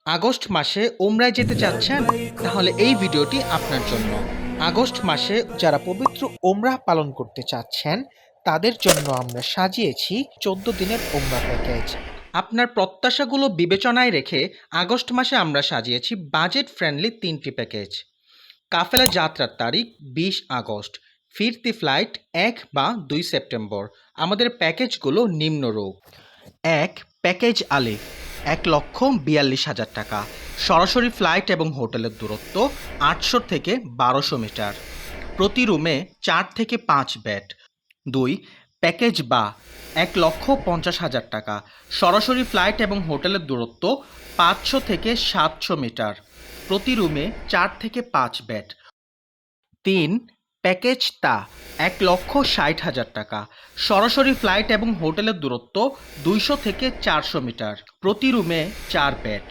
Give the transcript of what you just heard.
August মাসে উমরায় যেতে চাচ্ছেন? তাহলে এই ভিডিওটি আপনার জন্য। আগস্ট মাসে যারা পবিত্র উমরাহ পালন করতে চাচ্ছেন, তাদের জন্য আমরা সাজিয়েছি 14 দিনের উমরাহ প্যাকেজ। আপনার প্রত্যাশাগুলো বিবেচনায় রেখে আগস্ট মাসে আমরা সাজিয়েছি বাজেট ফ্রেন্ডলি 3টি প্যাকেজ। কাফেলা যাত্রার তারিখ 20 আগস্ট, ফিরতি ফ্লাইট 1 বা 2 সেপ্টেম্বর। আমাদের প্যাকেজগুলো নিম্নরূপ: 1 প্যাকেজ আলিফ 1,42,000 টাকা, সরাসরি ফ্লাইট এবং হোটেলের দূরত্ব 800 থেকে 1200 মিটার, প্রতি রুমে 4 থেকে 5 বেড। 2 প্যাকেজ বা 1,50,000 টাকা, সরাসরি ফ্লাইট এবং হোটেলের দূরত্ব 500 থেকে 700 মিটার, প্রতি রুমে 4 থেকে 5 বেড। 3 প্যাকেজ তা 1,60,000 টাকা, সরাসরি ফ্লাইট এবং হোটেলের দূরত্ব 200 থেকে 400 মিটার, প্রতি রুমে 4 বেড।